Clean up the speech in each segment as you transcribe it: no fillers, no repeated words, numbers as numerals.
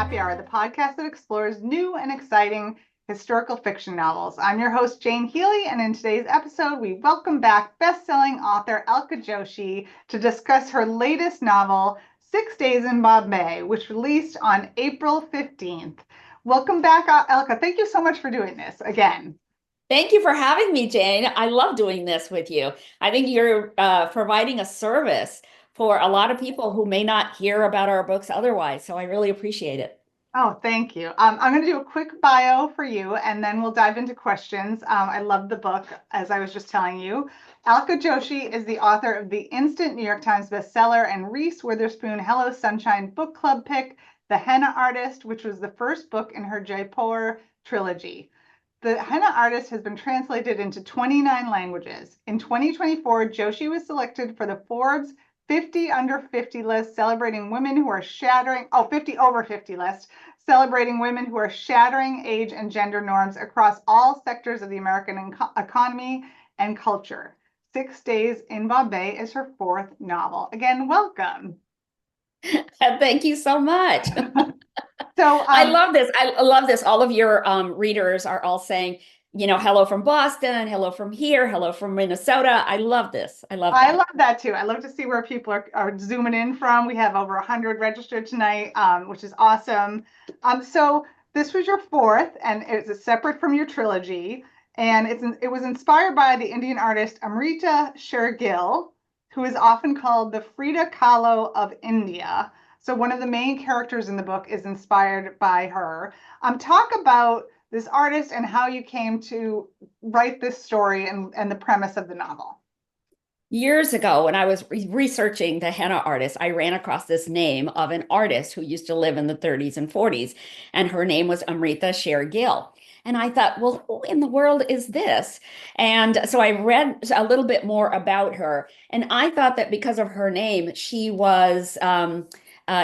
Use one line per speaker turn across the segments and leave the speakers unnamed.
Happy Hour, the podcast that explores new and exciting historical fiction novels. I'm your host, Jane Healy, and in today's episode, we welcome back best-selling author Alka Joshi to discuss her latest novel, 6 Days in Bombay, which released on April 15th. Welcome back, Alka. Thank you so much for doing this again.
Thank you for having me, Jane. I love doing this with you. I think you're providing a service for a lot of people who may not hear about our books otherwise. So I really appreciate it.
Oh, thank you. I'm going to do a quick bio for you, and then we'll dive into questions. I love the book, as I was just telling you. Alka Joshi is the author of the instant New York Times bestseller and Reese Witherspoon Hello Sunshine book club pick, The Henna Artist, which was the first book in her Jaipur trilogy. The Henna Artist has been translated into 29 languages. In 2024, Joshi was selected for the Forbes 50 under 50 list, celebrating women who are shattering, 50 over 50 list, celebrating women who are shattering age and gender norms across all sectors of the American economy and culture. 6 Days in Bombay is her fourth novel. Again, welcome.
Thank you so much.
So,
I love this. I love this. All of your readers are all saying, hello from Boston, hello from here, hello from Minnesota. I love this. I love
I
that.
love that too. I love to see where people are zooming in from. We have over 100 registered tonight, which is awesome. So this was your fourth, and it's separate from your trilogy. And it was inspired by the Indian artist Amrita Shergill, who is often called the Frida Kahlo of India. So one of the main characters in the book is inspired by her. Talk about this artist and how you came to write this story and the premise of the novel.
Years ago, when I was researching the henna artist, I ran across this name of an artist who used to live in the 30s and 40s, and her name was Amrita Shergill. And I thought, well, who in the world is this? And so I read a little bit more about her, and I thought that because of her name, she was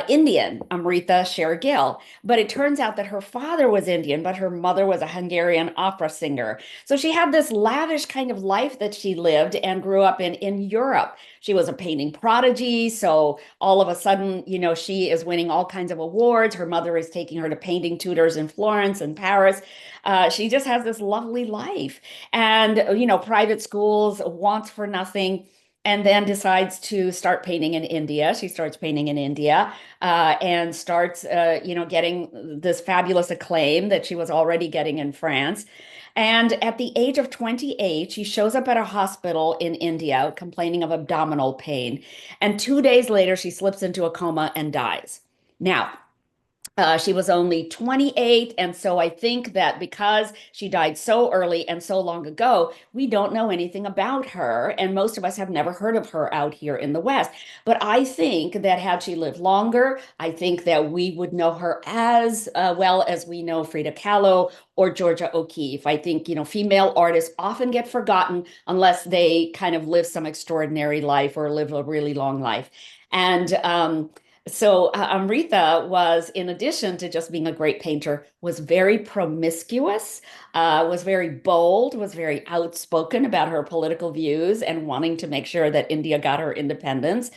Indian, Amrita Shergill. But it turns out that her father was Indian, but her mother was a Hungarian opera singer. So she had this lavish kind of life that she lived and grew up in Europe. She was a painting prodigy. So all of a sudden, she is winning all kinds of awards. Her mother is taking her to painting tutors in Florence and Paris. She just has this lovely life. And, private schools, wants for nothing, and then decides to start painting in India. She starts painting in India and starts, getting this fabulous acclaim that she was already getting in France. And at the age of 28, she shows up at a hospital in India complaining of abdominal pain. And 2 days later, she slips into a coma and dies. Now, she was only 28. And so I think that because she died so early and so long ago, we don't know anything about her. And most of us have never heard of her out here in the West. But I think that had she lived longer, I think that we would know her as well as we know Frida Kahlo or Georgia O'Keeffe. I think, female artists often get forgotten unless they kind of live some extraordinary life or live a really long life. And Amrita was, in addition to just being a great painter, was very promiscuous, was very bold, was very outspoken about her political views and wanting to make sure that India got her independence.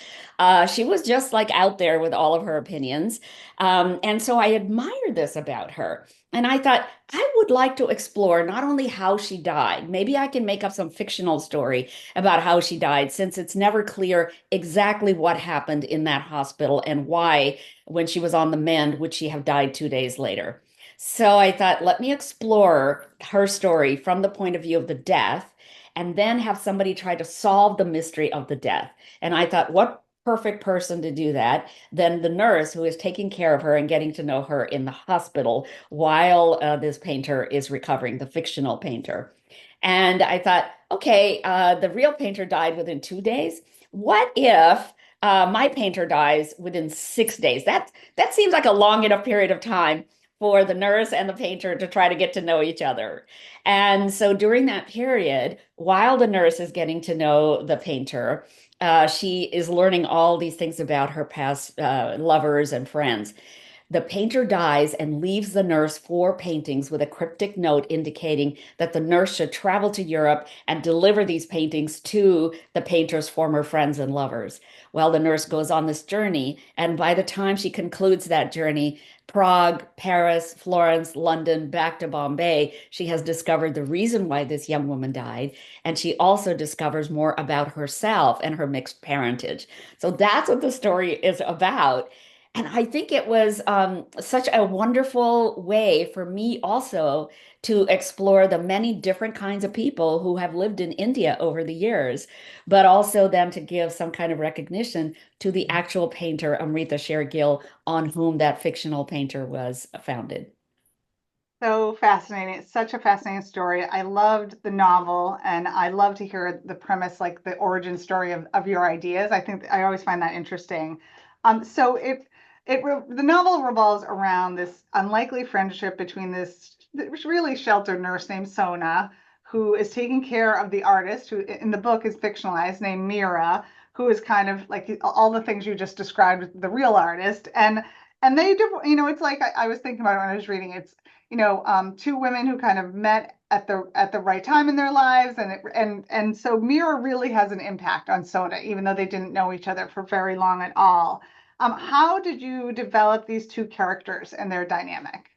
She was just like out there with all of her opinions. And so I admire this about her. And I thought, I would like to explore not only how she died, maybe I can make up some fictional story about how she died, since it's never clear exactly what happened in that hospital and why, when she was on the mend, would she have died 2 days later. So I thought, let me explore her story from the point of view of the death and then have somebody try to solve the mystery of the death. And I thought, what perfect person to do that than the nurse who is taking care of her and getting to know her in the hospital while this painter is recovering, the fictional painter. And I thought, okay, the real painter died within 2 days. What if my painter dies within 6 days? That seems like a long enough period of time for the nurse and the painter to try to get to know each other. And so during that period, while the nurse is getting to know the painter, she is learning all these things about her past lovers and friends. The painter dies and leaves the nurse four paintings with a cryptic note indicating that the nurse should travel to Europe and deliver these paintings to the painter's former friends and lovers. Well, the nurse goes on this journey, and by the time she concludes that journey, Prague, Paris, Florence, London, back to Bombay, she has discovered the reason why this young woman died. And she also discovers more about herself and her mixed parentage. So that's what the story is about. And I think it was such a wonderful way for me also to explore the many different kinds of people who have lived in India over the years, but also then to give some kind of recognition to the actual painter, Amrita Shergill, on whom that fictional painter was founded.
So fascinating. It's such a fascinating story. I loved the novel and I love to hear the premise, like the origin story of your ideas. I think I always find that interesting. So the novel revolves around this unlikely friendship between this really sheltered nurse named Sona, who is taking care of the artist, who in the book is fictionalized, named Mira, who is kind of like all the things you just described with the real artist. And they do, it's like I was thinking about it when I was reading. It's two women who kind of met at the right time in their lives, and so Mira really has an impact on Sona, even though they didn't know each other for very long at all. How did you develop these two characters and their dynamic?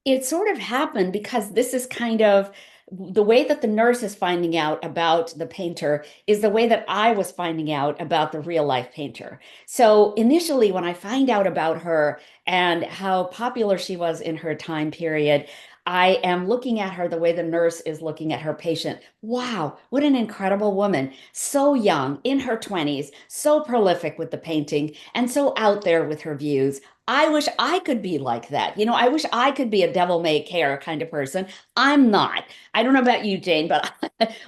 It sort of happened because this is kind of the way that the nurse is finding out about the painter is the way that I was finding out about the real life painter. So initially, when I find out about her and how popular she was in her time period, I am looking at her the way the nurse is looking at her patient. Wow, what an incredible woman. So young, in her 20s, so prolific with the painting, and so out there with her views. I wish I could be like that. I wish I could be a devil may care kind of person. I'm not. I don't know about you, Jane, but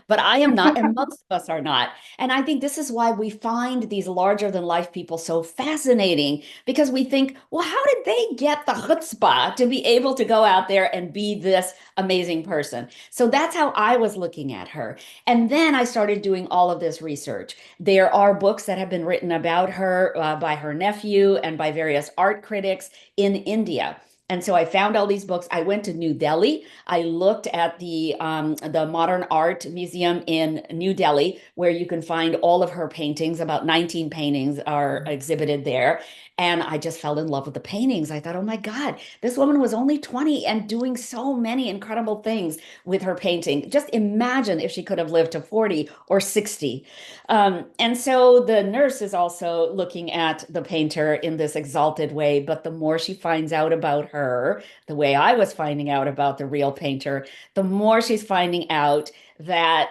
but I am not, and most of us are not. And I think this is why we find these larger than life people so fascinating because we think, well, how did they get the chutzpah to be able to go out there and be this amazing person? So that's how I was looking at her. And then I started doing all of this research. There are books that have been written about her by her nephew and by various art critics in India. And so I found all these books. I went to New Delhi. I looked at the Modern Art Museum in New Delhi, where you can find all of her paintings. About 19 paintings are exhibited there. And I just fell in love with the paintings. I thought, oh my God, this woman was only 20 and doing so many incredible things with her painting. Just imagine if she could have lived to 40 or 60. And so the nurse is also looking at the painter in this exalted way, but the more she finds out about her, the way I was finding out about the real painter, the more she's finding out that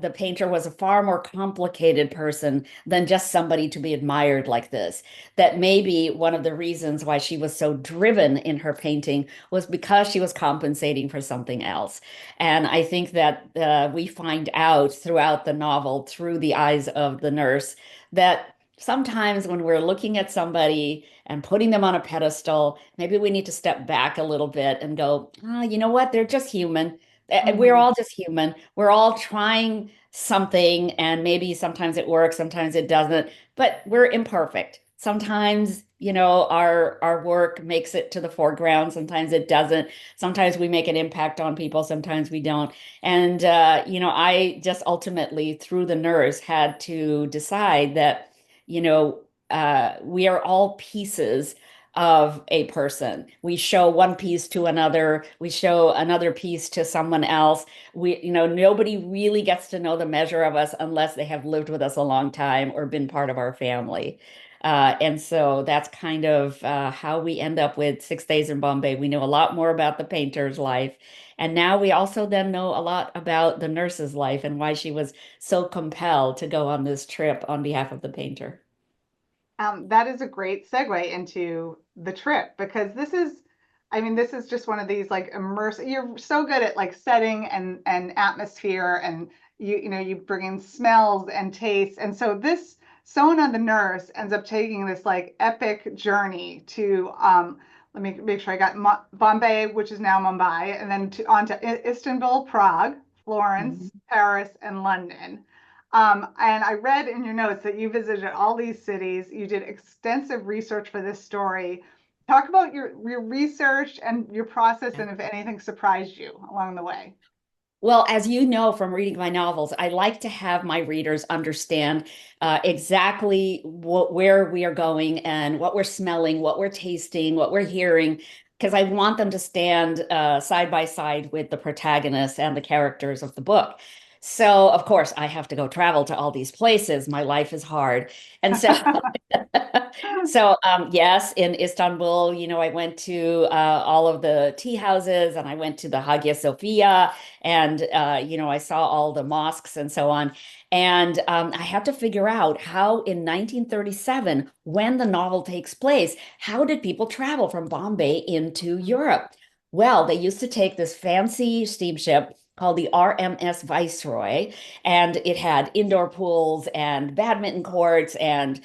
the painter was a far more complicated person than just somebody to be admired like this. That maybe one of the reasons why she was so driven in her painting was because she was compensating for something else. And I think that we find out throughout the novel, through the eyes of the nurse, that sometimes when we're looking at somebody and putting them on a pedestal, maybe we need to step back a little bit and go, oh, you know what? They're just human. We're
Mhm.
all just human. We're all trying something, and maybe sometimes it works, sometimes it doesn't, but we're imperfect. Sometimes, our work makes it to the foreground, sometimes it doesn't. Sometimes we make an impact on people, sometimes we don't. And I just ultimately, through the nurse, had to decide that, we are all pieces of a person. We show one piece to another, we show another piece to someone else. Nobody really gets to know the measure of us unless they have lived with us a long time or been part of our family. And so that's kind of how we end up with 6 Days in Bombay. We know a lot more about the painter's life. And now we also then know a lot about the nurse's life and why she was so compelled to go on this trip on behalf of the painter.
That is a great segue into the trip because this is just one of these like immersive. You're so good at like setting and atmosphere, and you bring in smells and tastes, and so this Sona the nurse ends up taking this like epic journey to let me make sure I got Bombay, which is now Mumbai, and then on to Istanbul, Prague, Florence,
Mhm.
Paris, and London. And I read in your notes that you visited all these cities, you did extensive research for this story. talk about your research and your process, and if anything surprised you along the way.
Well, as you know from reading my novels, I like to have my readers understand exactly where we are going and what we're smelling, what we're tasting, what we're hearing, because I want them to stand side by side with the protagonists and the characters of the book. So, of course, I have to go travel to all these places. My life is hard. And so So, yes, in Istanbul, I went to all of the tea houses and I went to the Hagia Sophia and, I saw all the mosques and so on. And I had to figure out how in 1937, when the novel takes place, how did people travel from Bombay into Europe? Well, they used to take this fancy steamship called the RMS Viceroy, and it had indoor pools and badminton courts and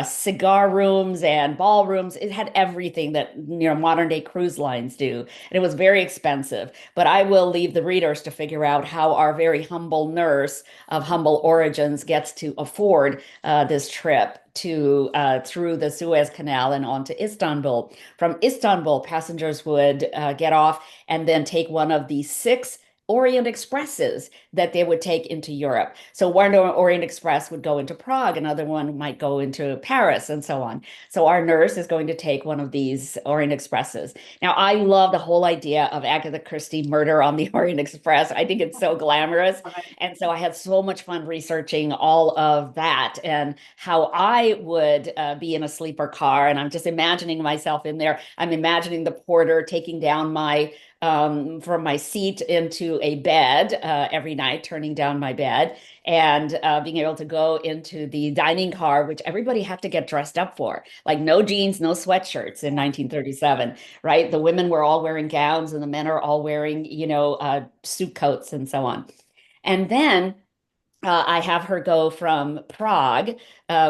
cigar rooms and ballrooms. It had everything that modern day cruise lines do, and it was very expensive. But I will leave the readers to figure out how our very humble nurse of humble origins gets to afford this trip to through the Suez Canal and on to Istanbul. From Istanbul, passengers would get off and then take one of the six Orient Expresses that they would take into Europe. So one Orient Express would go into Prague, another one might go into Paris, and so on. So our nurse is going to take one of these Orient Expresses. Now, I love the whole idea of Agatha Christie murder on the Orient Express. I think it's so glamorous. And so I had so much fun researching all of that and how I would be in a sleeper car. And I'm just imagining myself in there. I'm imagining the porter taking down my from my seat into a bed every night, turning down my bed, and being able to go into the dining car, which everybody had to get dressed up for, like no jeans, no sweatshirts in 1937, right? The women were all wearing gowns and the men are all wearing, suit coats and so on. And then I have her go from Prague,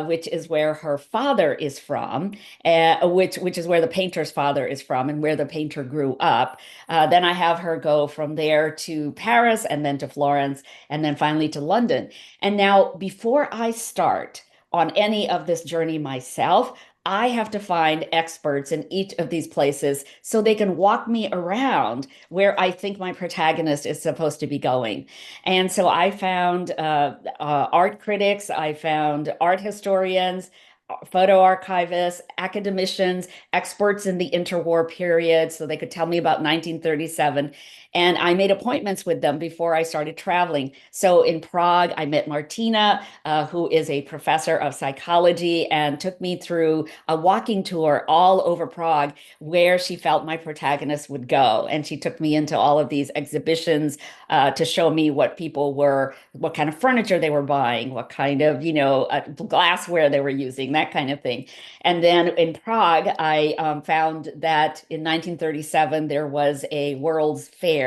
which is where her father is from, which is where the painter's father is from, and where the painter grew up. Then I have her go from there to Paris, and then to Florence, and then finally to London. And now, before I start on any of this journey myself, I have to find experts in each of these places so they can walk me around where I think my protagonist is supposed to be going. And so I found art critics, I found art historians, photo archivists, academicians, experts in the interwar period, so they could tell me about 1937. And I made appointments with them before I started traveling. So in Prague, I met Martina, who is a professor of psychology, and took me through a walking tour all over Prague where she felt my protagonist would go. And she took me into all of these exhibitions to show me what people were, what kind of furniture they were buying, what kind of, glassware they were using, that kind of thing. And then in Prague, I found that in 1937, there was a World's Fair,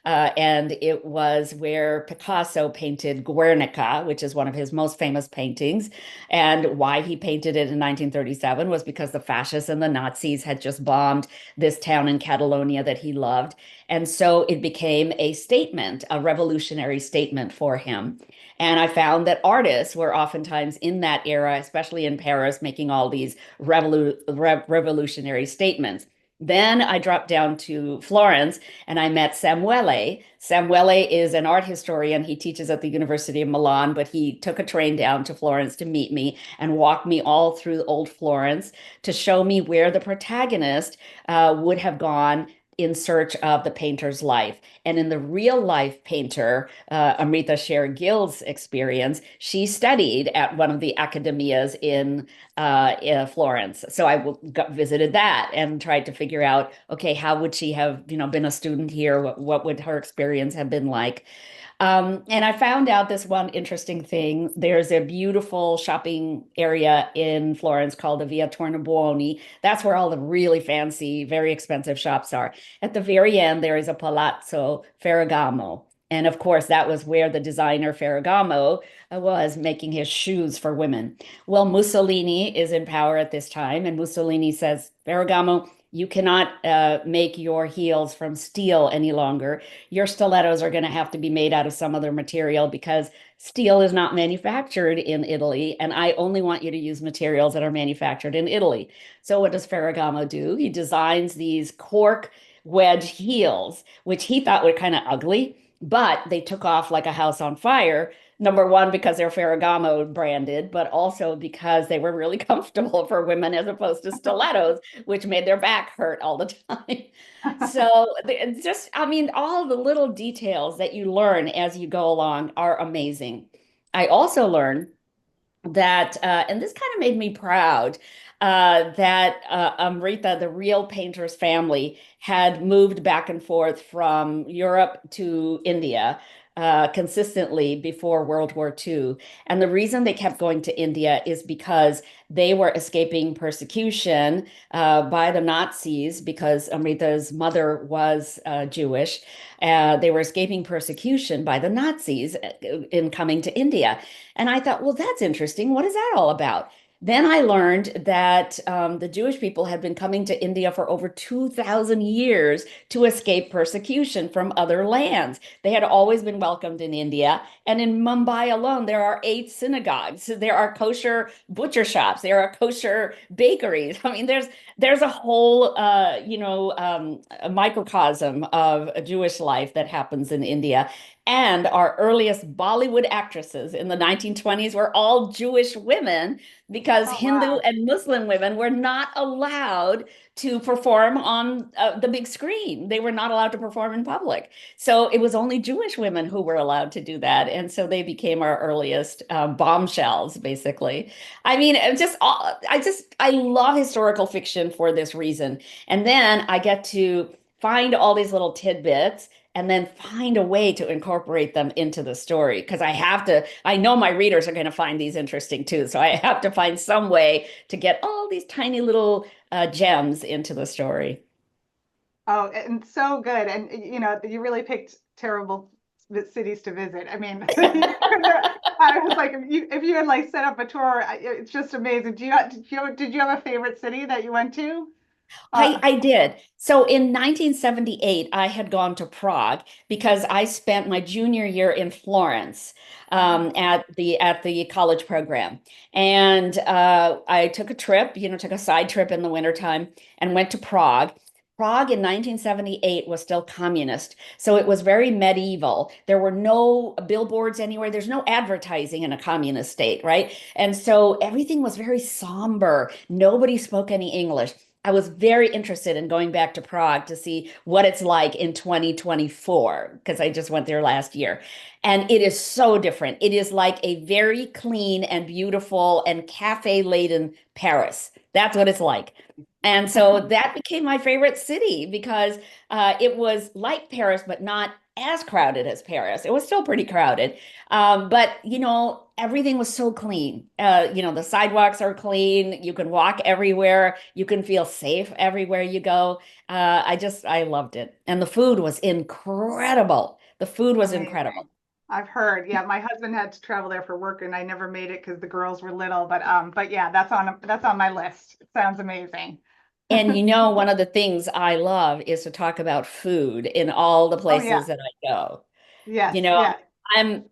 and it was where Picasso painted Guernica, which is one of his most famous paintings. And why he painted it in 1937 was because the fascists and the Nazis had just bombed this town in Catalonia that he loved. And so it became a statement, a revolutionary statement for him. And I found that artists were oftentimes in that era, especially in Paris, making all these revolutionary statements. Then I dropped down to Florence and I met Samuele. Samuele is an art historian. He teaches at the University of Milan, but he took a train down to Florence to meet me and walk me all through old Florence to show me where the protagonist would have gone in search of the painter's life. And in the real life painter, Amrita Sher-Gill's experience, she studied at one of the academias in Florence. So visited that and tried to figure out, okay, how would she have, been a student here? What would her experience have been like? And I found out this one interesting thing. There's a beautiful shopping area in Florence called the Via Tornabuoni. That's where all the really fancy, very expensive shops are. At the very end, there is a Palazzo Ferragamo. And of course, that was where the designer Ferragamo was making his shoes for women. Well, Mussolini is in power at this time, and Mussolini says, Ferragamo, You cannot make your heels from steel any longer. Your stilettos are going to have to be made out of some other material because steel is not manufactured in Italy, and I only want you to use materials that are manufactured in Italy. So what does Ferragamo do? He designs these cork wedge heels, which he thought were kind of ugly, but they took off like a house on fire. Number one, because they're Ferragamo branded, but also because they were really comfortable for women as opposed to stilettos, which made their back hurt all the time. So it's just, I mean, all the little details that you learn as you go along are amazing. I also learned that, and this kind of made me proud, that Amrita, the real painter's family, had moved back and forth from Europe to India consistently before World War II. And the reason they kept going to India is because they were escaping persecution by the Nazis because Amrita's mother was Jewish. They were escaping persecution by the Nazis in coming to India. And I thought, well, that's interesting. What is that all about? Then I learned that the Jewish people had been coming to India for over 2,000 years to escape persecution from other lands. They had always been welcomed in India. And in Mumbai alone, there are 8 synagogues. There are kosher butcher shops. There are kosher bakeries. I mean, there's a whole, a microcosm of a Jewish life that happens in India. And our earliest Bollywood actresses in the 1920s were all Jewish women because
Oh,
Hindu
wow.
and Muslim women were not allowed to perform on the big screen. They were not allowed to perform in public. So it was only Jewish women who were allowed to do that. And so they became our earliest bombshells, basically. I mean, I love historical fiction for this reason. And then I get to find all these little tidbits and then find a way to incorporate them into the story because I know my readers are going to find these interesting too. So I have to find some way to get all these tiny little gems into the story.
Oh, and so good. And you really picked terrible cities to visit. I mean, I was like, if you had like set up a tour, it's just amazing. Did you have a favorite city that you went to? Uh,
I did. So in 1978, I had gone to Prague because I spent my junior year in Florence at the college program, and I took a trip, took a side trip in the wintertime and went to Prague. Prague in 1978 was still communist, so it was very medieval. There were no billboards anywhere. There's no advertising in a communist state, right? And so everything was very somber. Nobody spoke any English. I was very interested in going back to Prague to see what it's like in 2024 because I just went there last year. And it is so different. It is like a very clean and beautiful and cafe-laden Paris. That's what it's like. And so that became my favorite city because it was like Paris, but not as crowded as Paris. It was still pretty crowded. But, everything was so clean. The sidewalks are clean. You can walk everywhere. You can feel safe everywhere you go. I loved it. And the food was incredible. The food was incredible.
Amazing. I've heard. Yeah, my husband had to travel there for work, and I never made it because the girls were little. But yeah, that's on my list. It sounds amazing.
And one of the things I love is to talk about food in all the
Oh yeah.
places that I go.
Yes.
You know,
Yeah.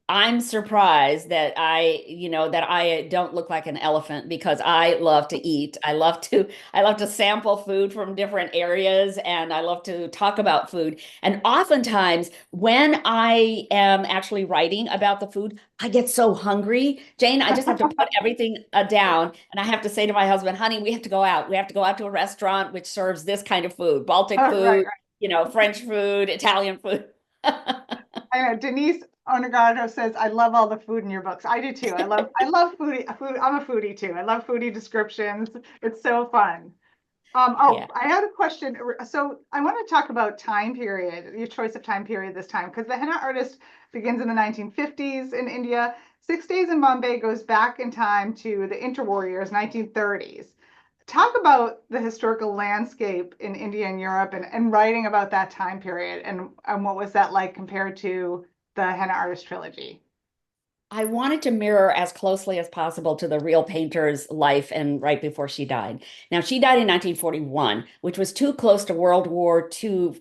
I'm surprised that I don't look like an elephant because I love to eat. I love to sample food from different areas and I love to talk about food. And oftentimes when I am actually writing about the food, I get so hungry, Jane, I just have to put everything down and I have to say to my husband, honey, we have to go out. We have to go out to a restaurant which serves this kind of food, Baltic
Oh, right.
food, French food, Italian food.
I know Denise Onegado says, I love all the food in your books. I do too. I love food. I'm a foodie too. I love foodie descriptions. It's so fun.
Yeah.
I had a question. So I want to talk about time period, your choice of time period this time, because the henna artist begins in the 1950s in India. 6 Days in Bombay goes back in time to the interwarriors, 1930s. Talk about the historical landscape in India and Europe and writing about that time period and what was that like compared to the henna artist trilogy?
I wanted to mirror as closely as possible to the real painter's life and right before she died. Now, she died in 1941, which was too close to World War II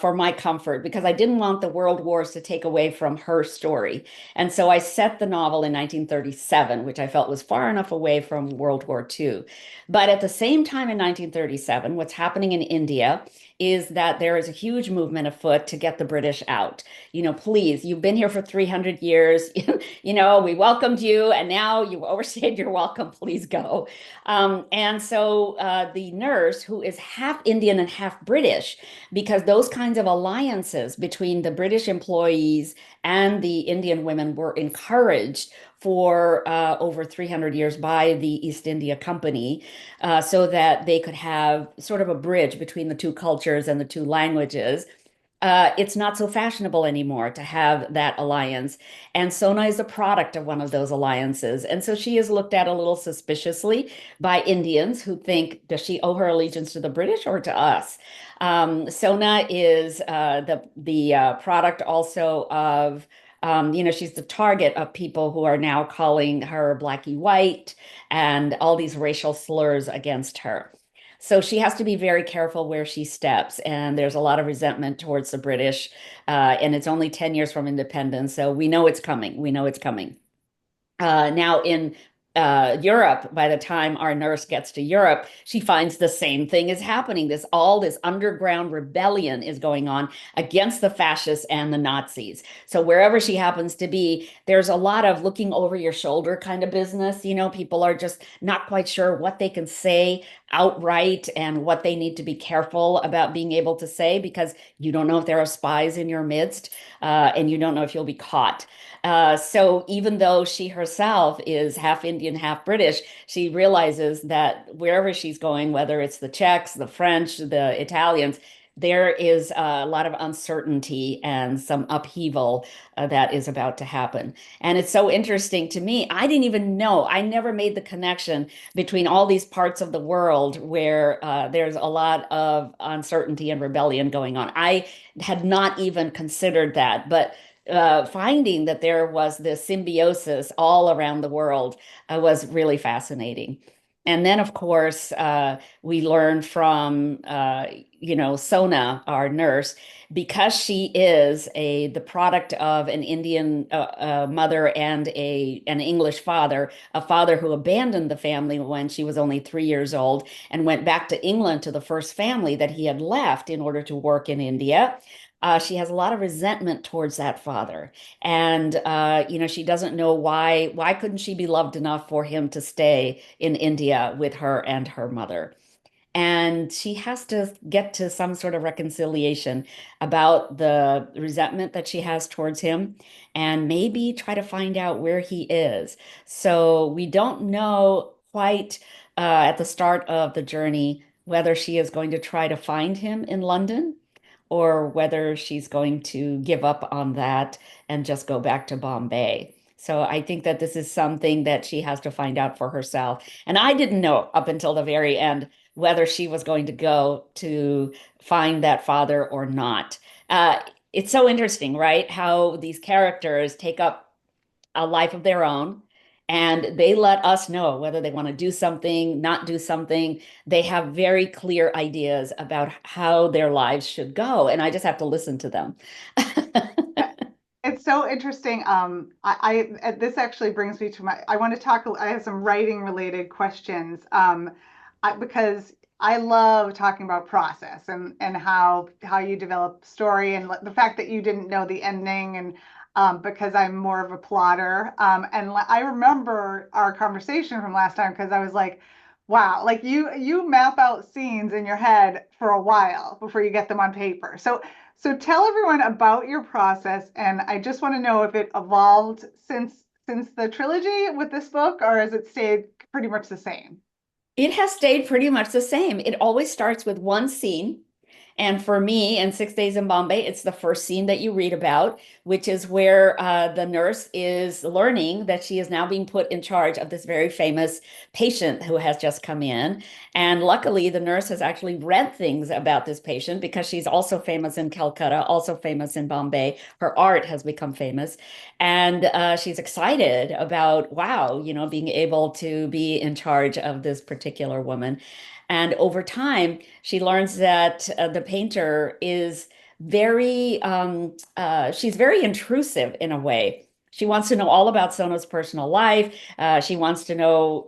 for my comfort because I didn't want the world wars to take away from her story. And so I set the novel in 1937, which I felt was far enough away from World War II. But at the same time in 1937, what's happening in India is that there is a huge movement afoot to get the British out. You know, please, you've been here for 300 years. You know, we welcomed you and now you've overstayed your welcome. Please go. And so the nurse, who is half Indian and half British, because those kinds of alliances between the British employees and the Indian women were encouraged for over 300 years by the East India Company, so that they could have sort of a bridge between the two cultures and the two languages. It's not so fashionable anymore to have that alliance. And Sona is a product of one of those alliances. And so she is looked at a little suspiciously by Indians who think, does she owe her allegiance to the British or to us? Sona is the product also of, you know, she's the target of people who are now calling her Blackie White and all these racial slurs against her. So she has to be very careful where she steps. And there's a lot of resentment towards the British. And it's only 10 years from independence. So we know it's coming. We know it's coming. Now in Europe, by the time our nurse gets to Europe, she finds the same thing is happening. This underground rebellion is going on against the fascists and the Nazis. So wherever she happens to be, there's a lot of looking over your shoulder kind of business. You know, people are just not quite sure what they can say outright and what they need to be careful about being able to say because you don't know if there are spies in your midst, and you don't know if you'll be caught. So even though she herself is half Indian, half British, she realizes that wherever she's going, whether it's the Czechs, the French, the Italians, there is a lot of uncertainty and some upheaval that is about to happen. And it's so interesting to me. I didn't even know, I never made the connection between all these parts of the world where there's a lot of uncertainty and rebellion going on. I had not even considered that, but finding that there was this symbiosis all around the world was really fascinating. And then, of course, we learned from, you know, Sona, our nurse, because she is the product of an Indian mother and an English father, a father who abandoned the family when she was only 3 years old and went back to England to the first family that he had left in order to work in India. She has a lot of resentment towards that father. And you know, she doesn't know why couldn't she be loved enough for him to stay in India with her and her mother. And she has to get to some sort of reconciliation about the resentment that she has towards him and maybe try to find out where he is. So we don't know quite at the start of the journey whether she is going to try to find him in London or whether she's going to give up on that and just go back to Bombay. So I think that this is something that she has to find out for herself. And I didn't know up until the very end whether she was going to go to find that father or not. It's so interesting, right? How these characters take up a life of their own and they let us know whether they want to do something, not do something. They have very clear ideas about how their lives should go, and I just have to listen to them.
It's so interesting. This actually brings me to I want to talk, I have some writing related questions. Because I love talking about process and how you develop story and the fact that you didn't know the ending and because I'm more of a plotter. And I remember our conversation from last time because I was like, wow, like you map out scenes in your head for a while before you get them on paper. So tell everyone about your process, and I just want to know if it evolved since the trilogy with this book, or has it stayed pretty much the same?
It has stayed pretty much the same. It always starts with one scene. And for me, in 6 Days in Bombay, it's the first scene that you read about, which is where the nurse is learning that she is now being put in charge of this very famous patient who has just come in. And luckily, the nurse has actually read things about this patient because she's also famous in Calcutta, also famous in Bombay. Her art has become famous. And she's excited about, wow, being able to be in charge of this particular woman. And over time, she learns that the painter is she's very intrusive in a way. She wants to know all about Sona's personal life. She wants to know,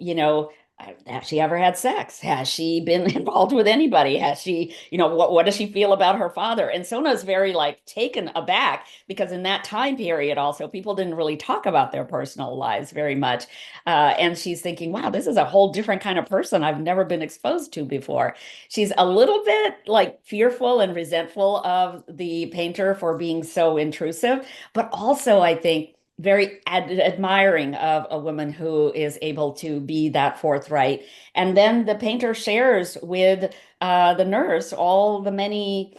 has she ever had sex? Has she been involved with anybody? Has she, what does she feel about her father? And Sona's very like taken aback because in that time period also people didn't really talk about their personal lives very much. And she's thinking, wow, this is a whole different kind of person I've never been exposed to before. She's a little bit like fearful and resentful of the painter for being so intrusive, but also I think very admiring of a woman who is able to be that forthright. And then the painter shares with the nurse all the many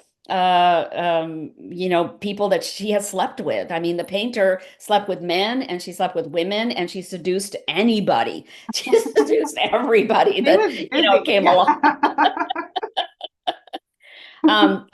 people that she has slept with. I mean, the painter slept with men and she slept with women and she seduced anybody. She seduced everybody
He
that,
was busy.
came
Yeah.
along.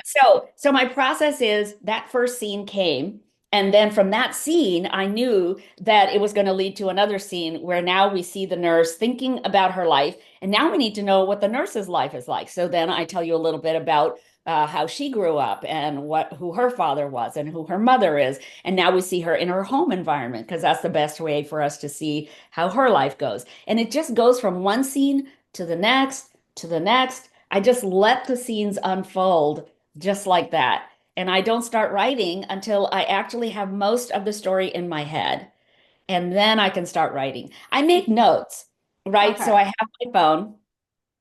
So my process is that first scene came, and then from that scene, I knew that it was going to lead to another scene where now we see the nurse thinking about her life, and now we need to know what the nurse's life is like. So then I tell you a little bit about how she grew up and who her father was and who her mother is. And now we see her in her home environment because that's the best way for us to see how her life goes. And it just goes from one scene to the next to the next. I just let the scenes unfold just like that. And I don't start writing until I actually have most of the story in my head. And then I can start writing. I make notes, right? So
Okay.
I have my phone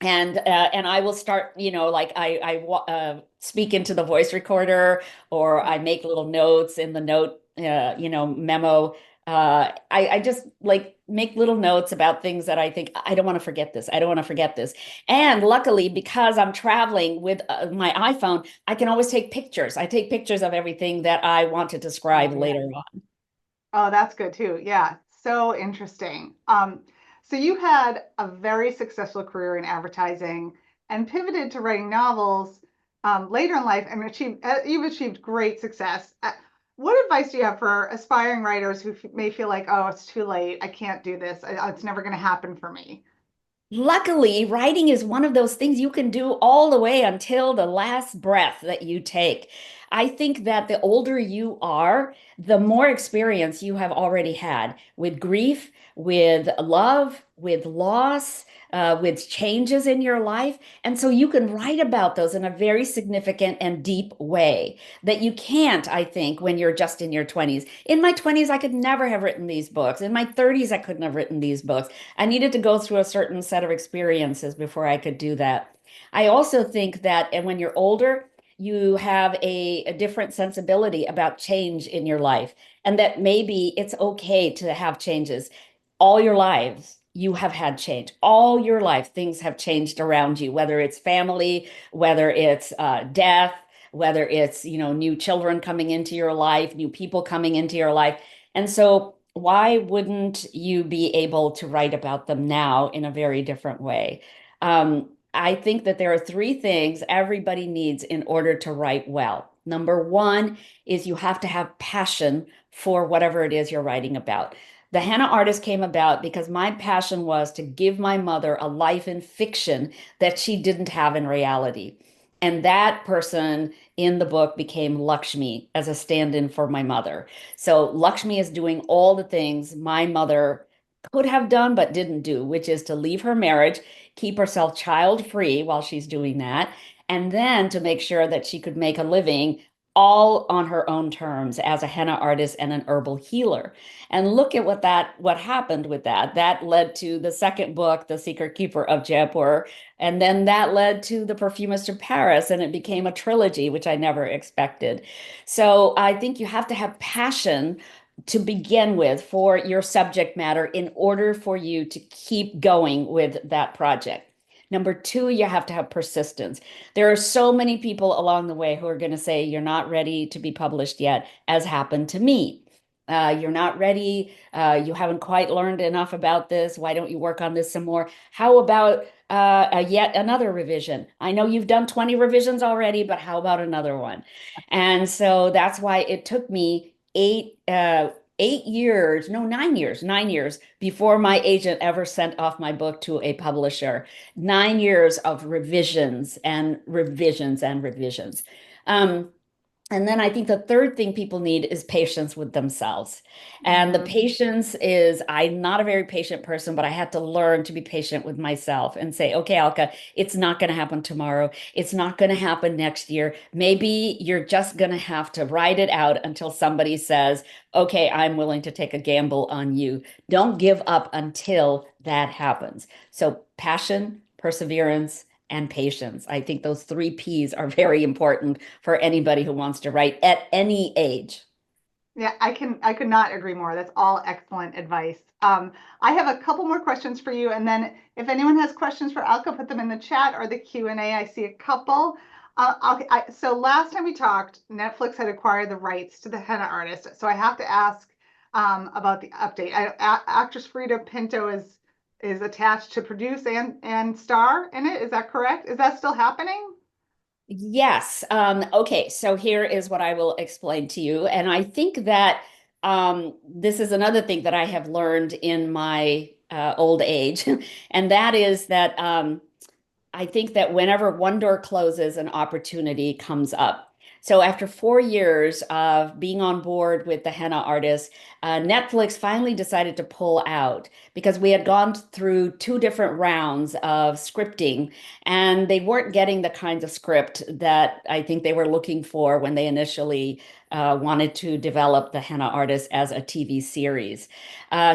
and I will start, like I speak into the voice recorder or I make little notes in the note, memo. I just like make little notes about things that I think I don't want to forget this. I don't want to forget this. And luckily, because I'm traveling with my iPhone, I can always take pictures. I take pictures of everything that I want to describe
Oh,
later
yeah.
on.
Oh, that's good too. Yeah, so interesting. So you had a very successful career in advertising and pivoted to writing novels later in life and you've achieved great success. What advice do you have for aspiring writers who may feel like, oh, it's too late, I can't do this, it's never going to happen for me?
Luckily, writing is one of those things you can do all the way until the last breath that you take. I think that the older you are, the more experience you have already had with grief, with love, with loss, with changes in your life. And so you can write about those in a very significant and deep way that you can't, I think, when you're just in your 20s. In my 20s, I could never have written these books. In my 30s, I couldn't have written these books. I needed to go through a certain set of experiences before I could do that. I also think that and when you're older, you have a different sensibility about change in your life, and that maybe it's okay to have changes. All your lives, you have had change. All your life, things have changed around you, whether it's family, whether it's death, whether it's, new children coming into your life, new people coming into your life. And so why wouldn't you be able to write about them now in a very different way? I think that there are three things everybody needs in order to write well. Number one is you have to have passion for whatever it is you're writing about. The Hannah Artist came about because my passion was to give my mother a life in fiction that she didn't have in reality. And that person in the book became Lakshmi as a stand-in for my mother. So Lakshmi is doing all the things my mother could have done but didn't do, which is to leave her marriage, keep herself child-free while she's doing that, and then to make sure that she could make a living all on her own terms as a henna artist and an herbal healer. And look at what happened with that. That led to the second book, The Secret Keeper of Jaipur, and then that led to The Perfumist of Paris, and it became a trilogy, which I never expected. So I think you have to have passion to begin with for your subject matter in order for you to keep going with that project. Number two, you have to have persistence. There are so many people along the way who are going to say, you're not ready to be published yet, as happened to me. You're not ready. You haven't quite learned enough about this. Why don't you work on this some more? How about yet another revision? I know you've done 20 revisions already, but how about another one? And so that's why it took me 8 years, no, 9 years, 9 years before my agent ever sent off my book to a publisher. 9 years of revisions and revisions and revisions. Um, and then I think the third thing people need is patience with themselves. And the
Mhm.
patience is, I'm not a very patient person, but I had to learn to be patient with myself and say, okay, Alka, it's not going to happen tomorrow. It's not going to happen next year. Maybe you're just going to have to ride it out until somebody says, okay, I'm willing to take a gamble on you. Don't give up until that happens. So passion, perseverance, and patience. I think those three P's are very important for anybody who wants to write at any age.
Yeah, I could not agree more. That's all excellent advice. I have a couple more questions for you, and then if anyone has questions for Alka, put them in the chat or the Q&A. I see a couple. So last time we talked, Netflix had acquired the rights to the henna artist. So I have to ask about the update. Actress Frida Pinto is attached to produce and star in it. Is that correct? Is that still happening?
Yes. Okay. So here is what I will explain to you. And I think that this is another thing that I have learned in my old age. And that is that I think that whenever one door closes, an opportunity comes up. So after 4 years of being on board with the henna artist, Netflix finally decided to pull out because we had gone through two different rounds of scripting and they weren't getting the kinds of script that I think they were looking for when they initially wanted to develop the henna artist as a TV series.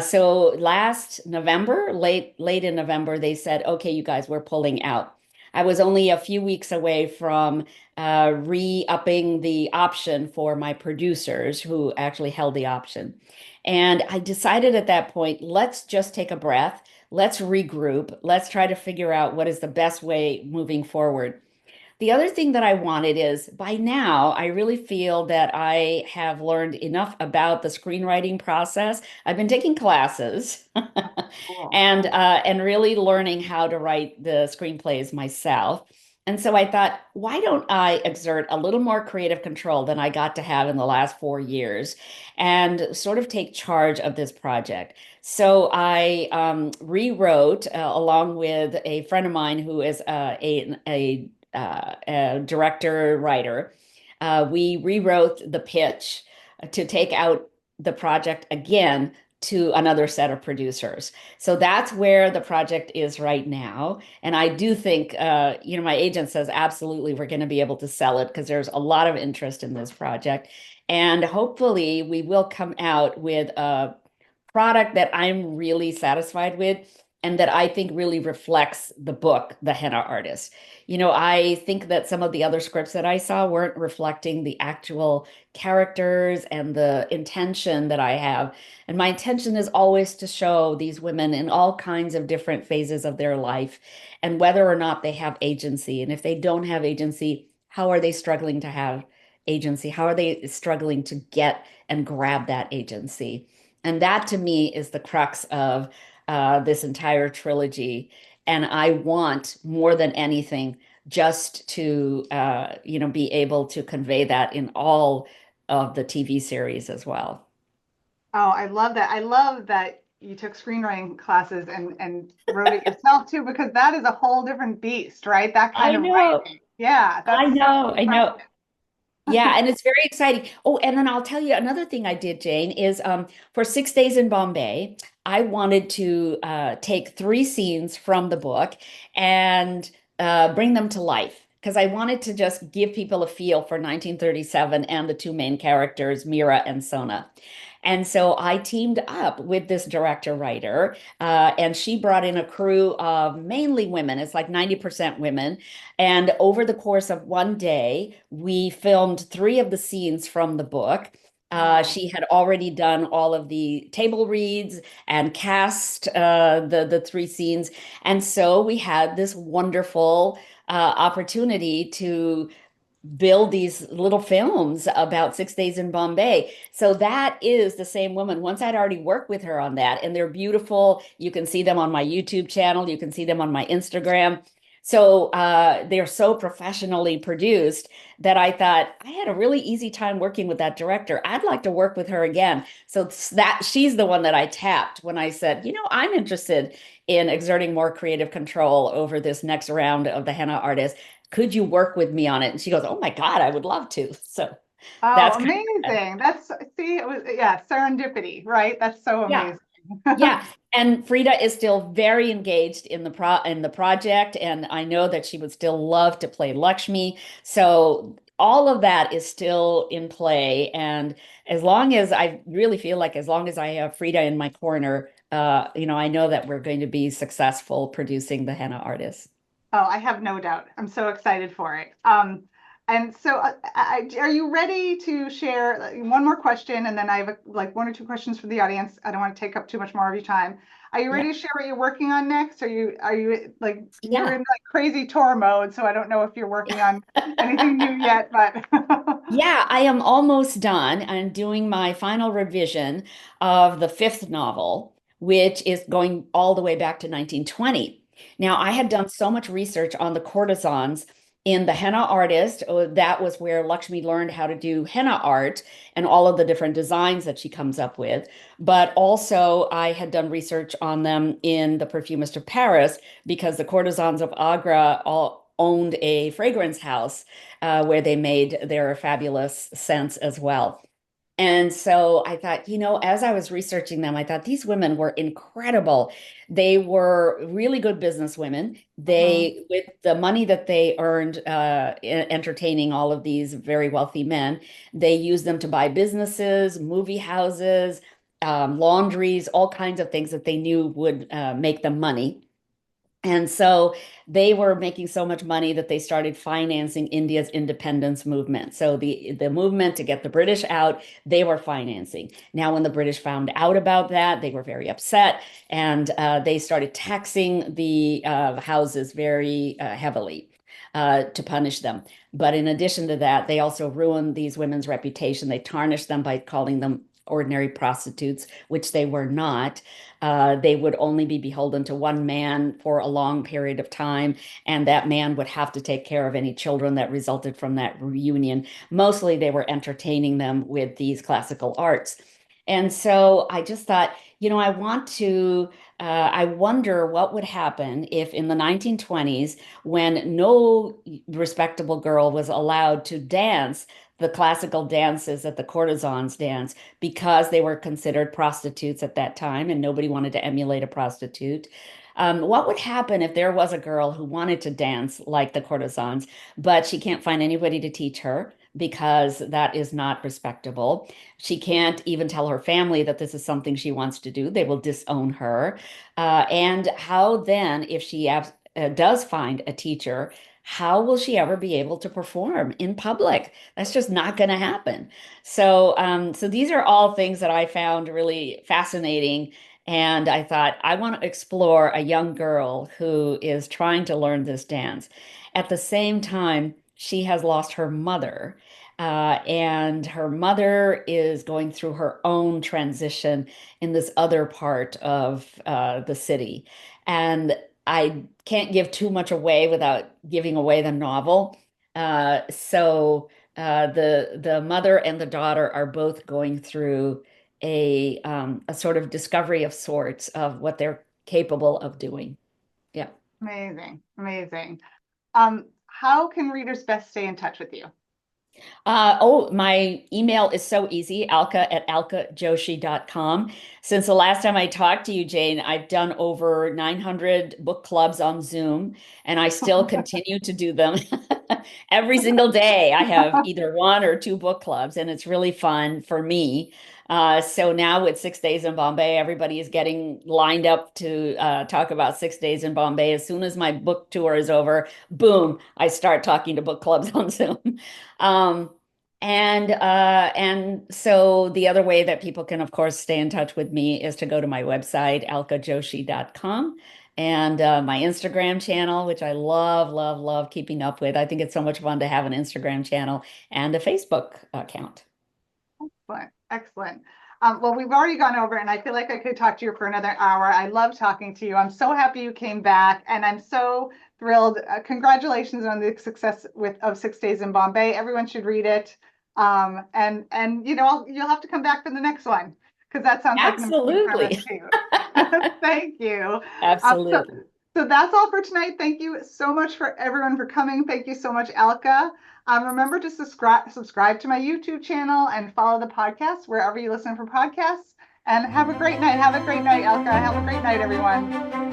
So last November, late in November, they said, "Okay, you guys, we're pulling out." I was only a few weeks away from re-upping the option for my producers who actually held the option. And I decided at that point, let's just take a breath. Let's regroup. Let's try to figure out what is the best way moving forward. The other thing that I wanted is by now, I really feel that I have learned enough about the screenwriting process. I've been taking classes
Cool.
and really learning how to write the screenplays myself. And so I thought, why don't I exert a little more creative control than I got to have in the last 4 years and sort of take charge of this project? So I rewrote, along with a friend of mine who is a director writer. We rewrote the pitch to take out the project again to another set of producers. So that's where the project is right now. And I do think, my agent says absolutely we're going to be able to sell it because there's a lot of interest in this project. And hopefully we will come out with a product that I'm really satisfied with and that I think really reflects the book, The Henna Artist. I think that some of the other scripts that I saw weren't reflecting the actual characters and the intention that I have. And my intention is always to show these women in all kinds of different phases of their life and whether or not they have agency. And if they don't have agency, how are they struggling to have agency? How are they struggling to get and grab that agency? And that to me is the crux of this entire trilogy. And I want more than anything just to, be able to convey that in all of the TV series as well.
Oh, I love that. I love that you took screenwriting classes and wrote it yourself too, because that is a whole different beast, right? That kind
I
of
know,
writing. Yeah,
I
that's
know, I know.
impressive.
Yeah, and it's very exciting. Oh, and then I'll tell you another thing I did, Jane, is for 6 days in Bombay, I wanted to take three scenes from the book and bring them to life because I wanted to just give people a feel for 1937 and the two main characters, Mira and Sona. And so I teamed up with this director writer, and she brought in a crew of mainly women. It's like 90% women. And over the course of one day, we filmed three of the scenes from the book.
Oh,
She had already done all of the table reads and cast the three scenes, and so we had this wonderful opportunity to build these little films about 6 days in Bombay. So that is the same woman. Once I'd already worked with her on that, and they're beautiful. You can see them on my YouTube channel. You can see them on my Instagram. So they're so professionally produced that I thought I had a really easy time working with that director. I'd like to work with her again. So that she's the one that I tapped when I said, I'm interested in exerting more creative control over this next round of the henna artist. Could you work with me on it? And she goes, oh my God, I would love to. So
oh,
that's kind of,
amazing. See, it was, yeah, serendipity, right? That's so
yeah.
amazing.
Yeah. And Frida is still very engaged in the project. And I know that she would still love to play Lakshmi. So all of that is still in play. And as long as I really feel like as long as I have Frida in my corner, I know that we're going to be successful producing the henna artist.
Oh, I have no doubt. I'm so excited for it. And so, are you ready to share one more question, and then I have like one or two questions for the audience. I don't want to take up too much more of your time. Are you
Yeah.
ready to share what you're working on next? Are you like you're
Yeah.
in like crazy tour mode? So I don't know if you're working on anything new yet, but
Yeah, I am almost done. I'm doing my final revision of the fifth novel, which is going all the way back to 1920. Now, I had done so much research on the courtesans in The Henna Artist. That was where Lakshmi learned how to do henna art and all of the different designs that she comes up with. But also, I had done research on them in The Perfumist of Paris because the courtesans of Agra all owned a fragrance house where they made their fabulous scents as well. And so I thought, as I was researching them, I thought these women were incredible. They were really good business women.
Mhm.
With the money that they earned entertaining all of these very wealthy men, they used them to buy businesses, movie houses, laundries, all kinds of things that they knew would make them money. And so they were making so much money that they started financing India's independence movement. So the movement to get the British out, they were financing. Now, when the British found out about that, they were very upset, and they started taxing the houses very heavily to punish them. But in addition to that, they also ruined these women's reputation. They tarnished them by calling them ordinary prostitutes, which they were not. They would only be beholden to one man for a long period of time, and that man would have to take care of any children that resulted from that reunion. Mostly, they were entertaining them with these classical arts. And so I just thought, I wonder what would happen if in the 1920s, when no respectable girl was allowed to dance the classical dances that the courtesans dance, because they were considered prostitutes at that time and nobody wanted to emulate a prostitute. What would happen if there was a girl who wanted to dance like the courtesans, but she can't find anybody to teach her because that is not respectable? She can't even tell her family that this is something she wants to do. They will disown her. And how then, if she does find a teacher, how will she ever be able to perform in public? That's just not going to happen. So these are all things that I found really fascinating. And I thought, I want to explore a young girl who is trying to learn this dance. At the same time, she has lost her mother. And her mother is going through her own transition in this other part of the city. And I can't give too much away without giving away the novel. The mother and the daughter are both going through a sort of discovery of sorts of what they're capable of doing. Yeah.
Amazing, amazing. How can readers best stay in touch with you?
My email is so easy, alka@alkajoshi.com. Since the last time I talked to you, Jane, I've done over 900 book clubs on Zoom, and I still continue to do them. Every single day, I have either one or two book clubs, and it's really fun for me. So now with 6 days in Bombay, everybody is getting lined up to talk about 6 days in Bombay. As soon as my book tour is over, boom, I start talking to book clubs on Zoom. Um, And so the other way that people can, of course, stay in touch with me is to go to my website, alkajoshi.com, and my Instagram channel, which I love, love, love keeping up with. I think it's so much fun to have an Instagram channel and a Facebook account.
Excellent. Excellent. Well, we've already gone over, and I feel like I could talk to you for another hour. I love talking to you. I'm so happy you came back, and I'm so thrilled. Congratulations on the success of 6 Days in Bombay. Everyone should read it. And you'll have to come back for the next one because that sounds like an important premise
Absolutely.
too. Thank you. So,
Absolutely.
so that's all for tonight. Thank you so much for everyone for coming. Thank you so much, Alka. Remember to subscribe to my YouTube channel and follow the podcast wherever you listen for podcasts. And have a great night. Have a great night, Alka. Have a great night, everyone.